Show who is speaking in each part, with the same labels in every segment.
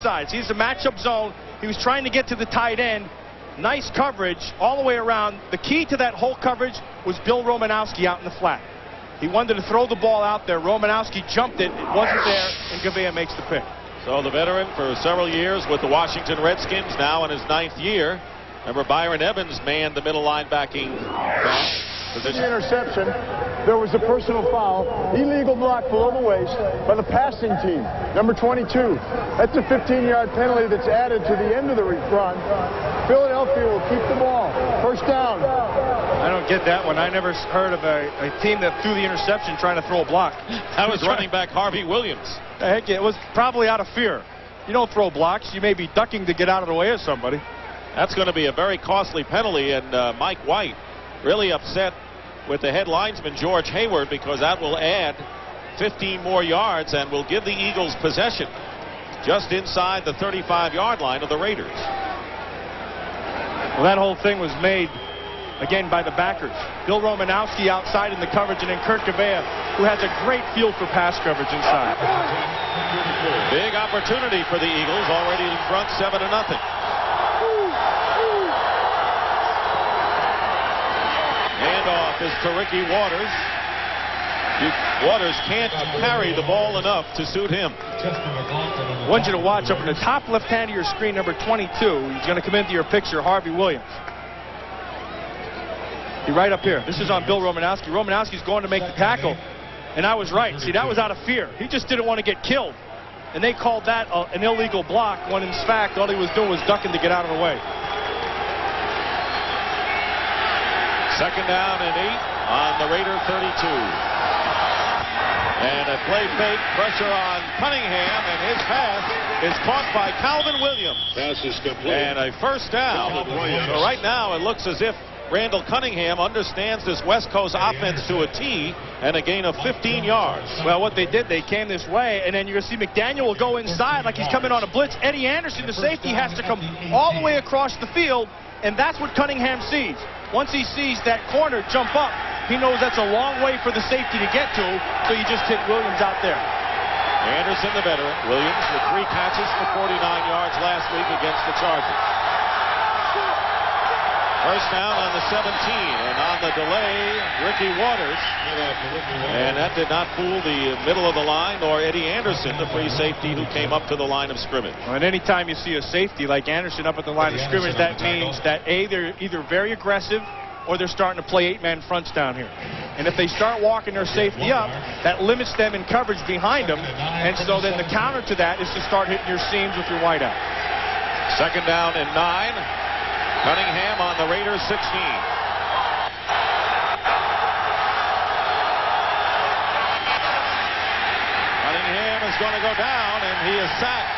Speaker 1: inside. See, it's a matchup zone. He was trying to get to the tight end. Nice coverage all the way around. The key to that whole coverage was Bill Romanowski out in the flat. He wanted to throw the ball out there. Romanowski jumped it. It wasn't there, and Gavea makes the pick.
Speaker 2: So the veteran for several years with the Washington Redskins, now in his 9th year. Remember, Byron Evans manned the middle linebacking position.
Speaker 3: The interception, there was a personal foul, illegal block below the waist by the passing team, number 22. That's a 15-yard penalty that's added to the end of the run. Philadelphia will keep the ball. First down.
Speaker 1: I don't get that one. I never heard of a team that threw the interception trying to throw a block.
Speaker 2: That was running back Harvey Williams.
Speaker 1: Heck, it was probably out of fear. You don't throw blocks. You may be ducking to get out of the way of somebody.
Speaker 2: That's going to be a very costly penalty, and Mike White really upset with the head linesman George Hayward, because that will add 15 more yards and will give the Eagles possession just inside the 35-yard line of the Raiders.
Speaker 1: Well, that whole thing was made again by the backers. Bill Romanowski outside in the coverage, and then Kurt Gavea, who has a great feel for pass coverage inside.
Speaker 2: Big opportunity for the Eagles, already in front 7-0. Handoff is to Ricky Waters. Waters can't carry the ball enough to suit him.
Speaker 1: I want you to watch up in the top left hand of your screen, number 22. He's going to come into your picture, Harvey Williams. He right up here. This is on Bill Romanowski. Romanowski's going to make the tackle, and I was right. See, that was out of fear. He just didn't want to get killed, and they called that an illegal block, when in fact all he was doing was ducking to get out of the way.
Speaker 2: 2nd down and 8 on the Raider 32. And a play fake, pressure on Cunningham, and his pass is caught by Calvin Williams.
Speaker 4: Pass is complete.
Speaker 2: And a first down. So right now it looks as if Randall Cunningham understands this West Coast offense to a T, and a gain of 15 yards.
Speaker 1: Well, what they did, they came this way, and then you're going to see McDaniel will go inside like he's coming on a blitz. Eddie Anderson, the safety, has to come all the way across the field, and that's what Cunningham sees. Once he sees that corner jump up, he knows that's a long way for the safety to get to, so you just hit Williams out there.
Speaker 2: Anderson, the veteran. Williams with 3 catches for 49 yards last week against the Chargers. First down on the 17, and on the delay, Ricky Waters. And that did not fool the middle of the line, nor Eddie Anderson, the free safety who came up to the line of scrimmage.
Speaker 1: Well, and any time you see a safety like Anderson up at the line of scrimmage, that means that A, they're either very aggressive or they're starting to play 8-man fronts down here. And if they start walking their safety up, that limits them in coverage behind them. And so then the counter to that is to start hitting your seams with your wideout.
Speaker 2: 2nd down and 9. Cunningham on the Raiders 16. Cunningham is going to go down, and he is sacked.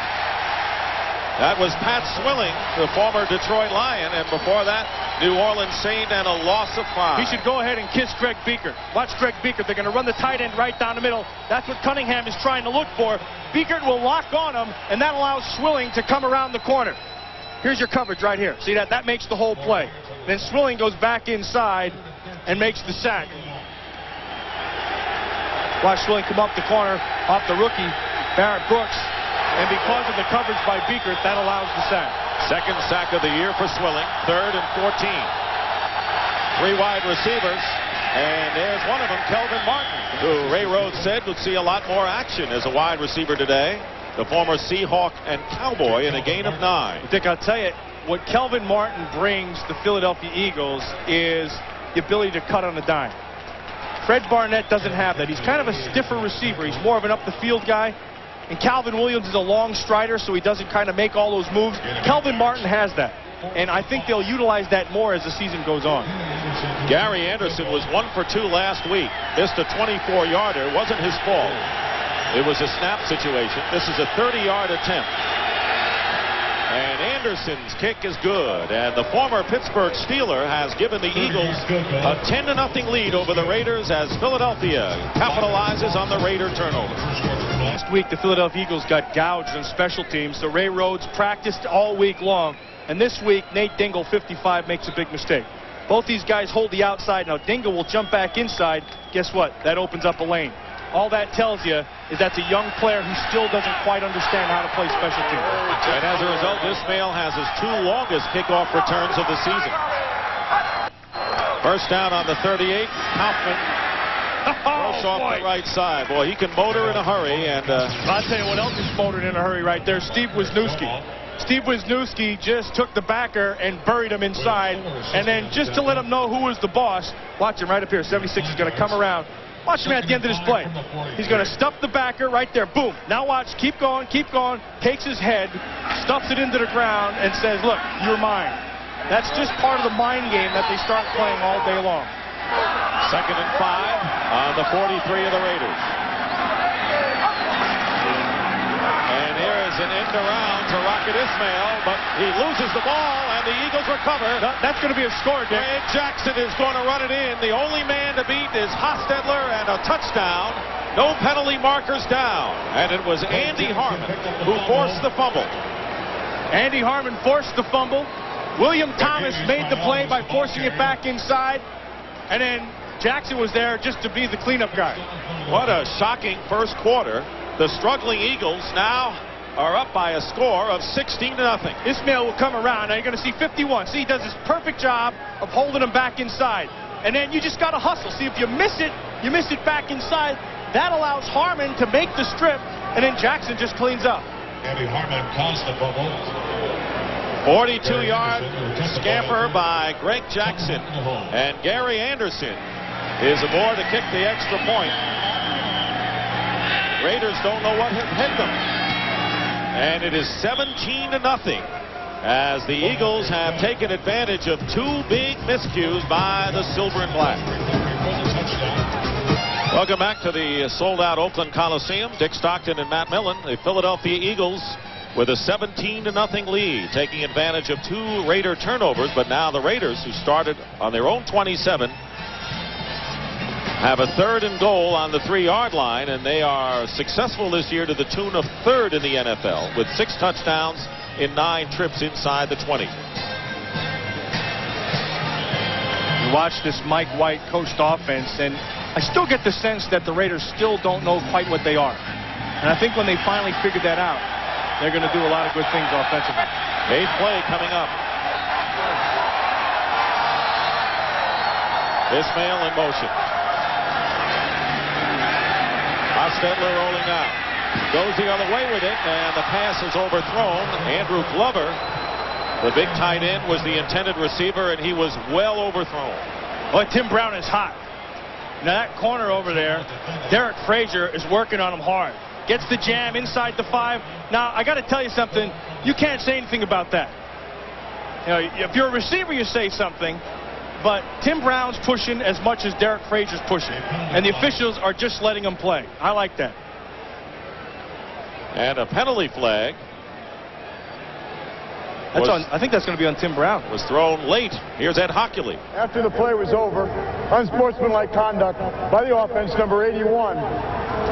Speaker 2: That was Pat Swilling, the former Detroit Lion, and before that, New Orleans Saint, and a loss of 5.
Speaker 1: He should go ahead and kiss Greg Biekert. Watch Greg Biekert. They're going to run the tight end right down the middle. That's what Cunningham is trying to look for. Biekert will lock on him, and that allows Swilling to come around the corner. Here's your coverage right here. See that? That makes the whole play. Then Swilling goes back inside and makes the sack. Watch Swilling come up the corner off the rookie, Barrett Brooks. And because of the coverage by Biekert, that allows the sack.
Speaker 2: 2nd sack of the year for Swilling. 3rd and 14. 3 wide receivers. And there's one of them, Kelvin Martin, who Ray Rhodes said would see a lot more action as a wide receiver today. The former Seahawk and Cowboy in a gain of 9.
Speaker 1: Dick, I'll tell you, what Kelvin Martin brings the Philadelphia Eagles is the ability to cut on a dime. Fred Barnett doesn't have that. He's kind of a stiffer receiver. He's more of an up-the-field guy. And Calvin Williams is a long strider, so he doesn't kind of make all those moves. Kelvin Martin has that. And I think they'll utilize that more as the season goes on.
Speaker 2: Gary Anderson was 1 for 2 last week. Missed a 24-yarder. Wasn't his fault. It was a snap situation. This is a 30-yard attempt. And Anderson's kick is good. And the former Pittsburgh Steeler has given the Eagles a 10-0 lead over the Raiders as Philadelphia capitalizes on the Raider turnover.
Speaker 1: Last week, the Philadelphia Eagles got gouged on special teams, so Ray Rhodes practiced all week long. And this week, Nate Dingle, 55, makes a big mistake. Both these guys hold the outside. Now, Dingle will jump back inside. Guess what? That opens up a lane. all that tells you is that's a young player who still doesn't quite understand how to play special teams.
Speaker 2: And as a result, Ismail has his 2 longest kickoff returns of the season. First down on the 38. Kaufman throws off the right side. Boy, he can motor in a hurry. And
Speaker 1: I'll tell you what else is motored in a hurry right there. Steve Wisniewski. Steve Wisniewski just took the backer and buried him inside. And then just to let him know who was the boss, watch him right up here. 76 is going to come around. Watch him at the end of this play. He's going to stuff the backer right there. Boom. Now watch. Keep going. Keep going. Takes his head, stuffs it into the ground, and says, look, you're mine. That's just part of the mind game that they start playing all day long.
Speaker 2: 2nd and 5 on the 43 of the Raiders. And here is an end around to Rocket Ismail, but he loses the ball, and the Eagles recover.
Speaker 1: That's going to be a score, Dick.
Speaker 2: Greg Jackson is going to run it in. The only man to beat is Hostetler, and a touchdown. No penalty markers down. And it was Andy Harmon who forced the fumble.
Speaker 1: Andy Harmon forced the fumble. William Thomas made the play by forcing it back inside. And then Jackson was there just to be the cleanup guy.
Speaker 2: What a shocking first quarter. The struggling Eagles now are up by a score of 16-0.
Speaker 1: Ismail will come around. Now you're going to see 51. See, he does his perfect job of holding him back inside. And then you just got to hustle. See, if you miss it back inside. That allows Harmon to make the strip, and then Jackson just cleans up.
Speaker 4: Andy Harmon caused the bubble.
Speaker 2: 42-yard scamper by Greg Jackson, and Gary Anderson is aboard to kick the extra point. Raiders don't know what hit them, and it is 17-0 as the Eagles have taken advantage of 2 big miscues by the Silver and Black. Welcome back to the sold-out Oakland Coliseum. Dick Stockton and Matt Millen. The Philadelphia Eagles with a 17-0 lead, taking advantage of 2 Raider turnovers. But now the Raiders, who started on their own 27, have a 3rd and goal on the 3-yard line, and they are successful this year to the tune of 3rd in the NFL with 6 touchdowns in 9 trips inside the 20.
Speaker 1: You watch this Mike White coached offense, and I still get the sense that the Raiders still don't know quite what they are. And I think when they finally figured that out, they're going to do a lot of good things offensively.
Speaker 2: 8th play coming up. Ismail in motion. Hostetler rolling out. Goes the other way with it, and the pass is overthrown. Andrew Glover, the big tight end, was the intended receiver, and he was well overthrown.
Speaker 1: Boy, Tim Brown is hot. Now that corner over there, Derek Frazier is working on him hard. Gets the jam inside the 5. Now, I got to tell you something. You can't say anything about that. You know, if you're a receiver, you say something. But Tim Brown's pushing as much as Derek Frazier's pushing. And the officials are just letting him play. I like that.
Speaker 2: And a penalty flag.
Speaker 1: I think that's going to be on Tim Brown.
Speaker 2: Was thrown late. Here's Ed Hockley.
Speaker 3: After the play was over, unsportsmanlike conduct by the offense, number 81,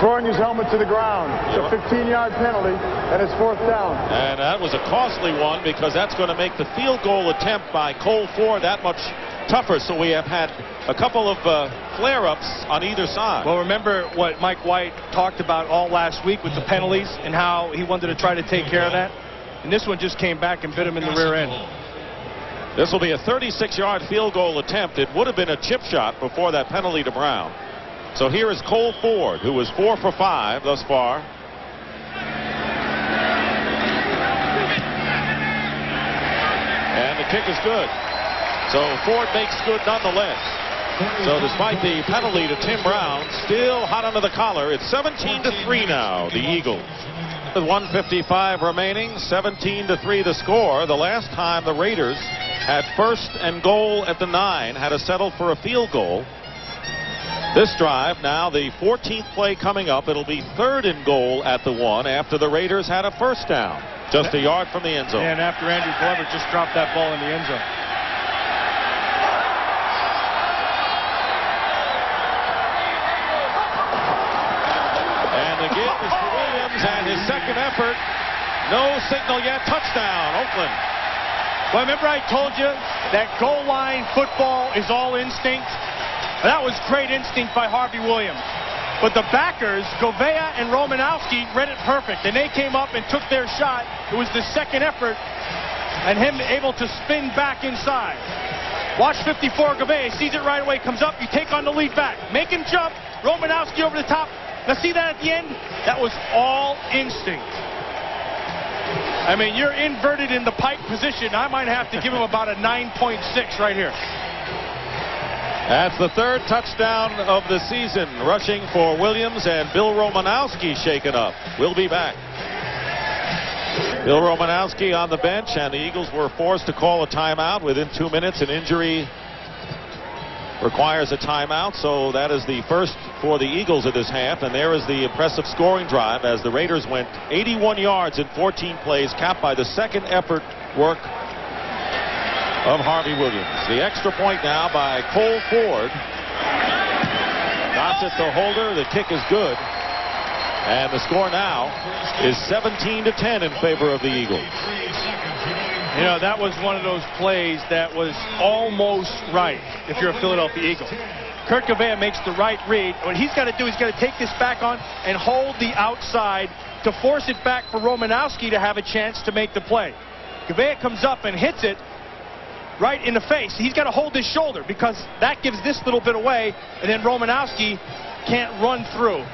Speaker 3: throwing his helmet to the ground. It's a 15-yard penalty, and it's 4th down.
Speaker 2: And that was a costly one, because that's going to make the field goal attempt by Cole Ford that much tougher. So we have had a couple of flare-ups on either side.
Speaker 1: Well, remember what Mike White talked about all last week with the penalties and how he wanted to try to take care of that. And this one just came back and bit him in the rear end.
Speaker 2: This will be a 36-yard field goal attempt. It would have been a chip shot before that penalty to Brown. So here is Cole Ford, who was 4 for 5 thus far. And the kick is good. So Ford makes good nonetheless. So despite the penalty to Tim Brown, still hot under the collar. It's 17-3 now, the Eagles. With 1:55 remaining, 17-3 the score. The last time the Raiders had 1st and goal at the 9, had to settle for a field goal. This drive, now the 14th play coming up, it'll be 3rd and goal at the 1 after the Raiders had a 1st down, just a yard from the end zone.
Speaker 1: And after Andrew Glover just dropped that ball in the end zone.
Speaker 2: And the give is to Williams, and his 2nd effort. No signal yet. Touchdown, Oakland.
Speaker 1: Well, remember I told you that goal line football is all instinct? That was great instinct by Harvey Williams. But the backers, Govea and Romanowski, read it perfect. And they came up and took their shot. It was the second effort. And him able to spin back inside. Watch 54, Govea sees it right away, comes up, you take on the lead back. Make him jump, Romanowski over the top. Now see that at the end? That was all instinct. I mean, you're inverted in the pike position. I might have to give him about a 9.6 right here.
Speaker 2: That's the third touchdown of the season, rushing for Williams, and Bill Romanowski shaken up. We'll be back. Bill Romanowski on the bench, and the Eagles were forced to call a timeout within 2 minutes. An injury requires a timeout, so that is the first for the Eagles of this half. And there is the impressive scoring drive as the Raiders went 81 yards in 14 plays, capped by the second effort work of Harvey Williams. The extra point now by Cole Ford. Knocks it to Holder. The kick is good. And the score now is 17-10 in favor of the Eagles.
Speaker 1: You know, that was one of those plays that was almost right if you're a Philadelphia Eagle. Kurt Govea makes the right read. What he's got to do, he's got to take this back on and hold the outside to force it back for Romanowski to have a chance to make the play. Govea comes up and hits it right in the face. He's got to hold his shoulder because that gives this little bit away, and then Romanowski can't run through.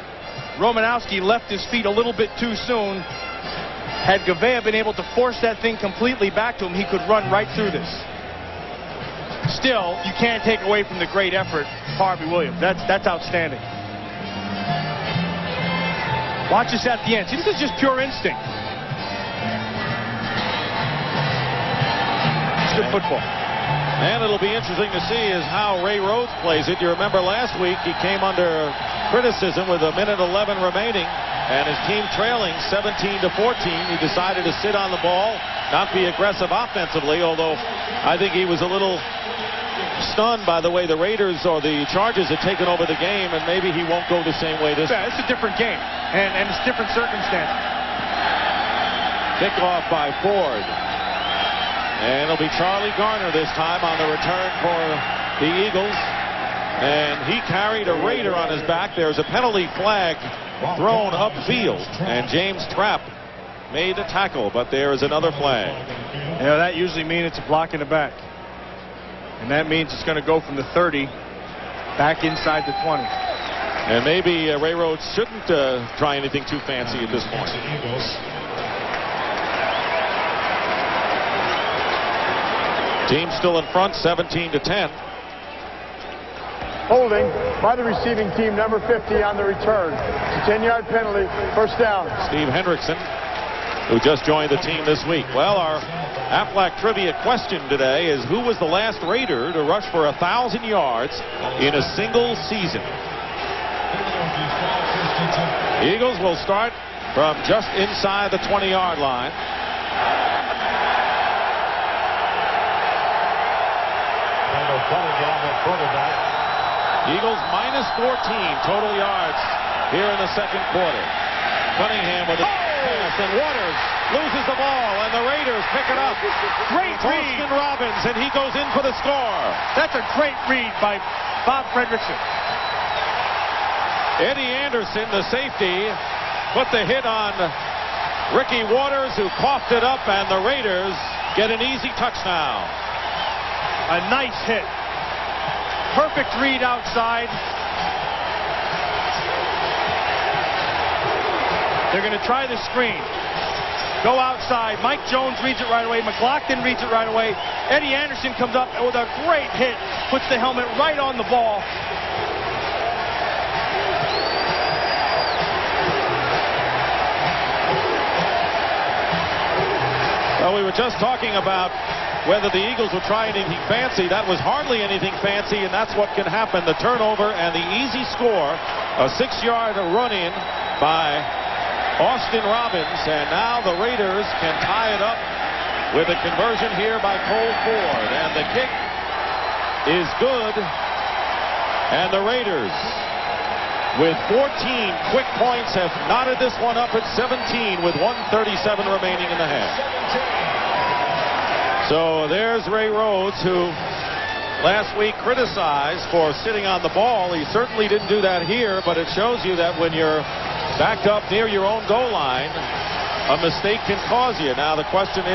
Speaker 1: Romanowski left his feet a little bit too soon. Had Govea been able to force that thing completely back to him, he could run right through this. Still, you can't take away from the great effort of Harvey Williams. That's outstanding. Watch this at the end. See, this is just pure instinct. It's good football.
Speaker 2: And it'll be interesting to see is how Ray Rhodes plays it. You remember last week he came under criticism with 1:11 remaining and his team trailing 17-14. He decided to sit on the ball, not be aggressive offensively, although I think he was a little stunned by the way the Raiders or the Chargers had taken over the game, and maybe he won't go the same way this time.
Speaker 1: It's a different game, and it's different circumstances.
Speaker 2: Kickoff by Ford. And it'll be Charlie Garner this time on the return for the Eagles. And he carried a Raider on his back. There's a penalty flag thrown upfield. And James Trapp made the tackle, but there is another flag.
Speaker 1: You know, that usually means it's a block in the back. And that means it's going to go from the 30 back inside the 20.
Speaker 2: And maybe Ray Rhodes shouldn't try anything too fancy at this point. Team still in front, 17-10.
Speaker 3: Holding by the receiving team, number 50 on the return. It's a 10-yard penalty, first down.
Speaker 2: Steve Hendrickson, who just joined the team this week. Well, our Aflac trivia question today is, who was the last Raider to rush for 1,000 yards in a single season? The Eagles will start from just inside the 20-yard line. Eagles minus 14 total yards here in the second quarter. Cunningham with a pass, and Waters loses the ball, and the Raiders pick it up.
Speaker 1: Great read.
Speaker 2: Austin Robbins, and he goes in for the score.
Speaker 1: That's a great read by Bob Fredrickson.
Speaker 2: Eddie Anderson, the safety, put the hit on Ricky Waters, who coughed it up, and the Raiders get an easy touchdown.
Speaker 1: A nice hit. Perfect read outside. They're going to try the screen. Go outside. Mike Jones reads it right away. McLaughlin reads it right away. Eddie Anderson comes up with a great hit. Puts the helmet right on the ball.
Speaker 2: Well, we were just talking about whether the Eagles would try anything fancy. That was hardly anything fancy, and that's what can happen. The turnover and the easy score, a 6-yard run-in by Austin Robbins, and now the Raiders can tie it up with a conversion here by Cole Ford, and the kick is good, and the Raiders, with 14 quick points, have knotted this one up at 17 with 1:37 remaining in the half. So there's Ray Rhodes, who last week criticized for sitting on the ball. He certainly didn't do that here, but it shows you that when you're backed up near your own goal line, a mistake can cause you. Now the question is,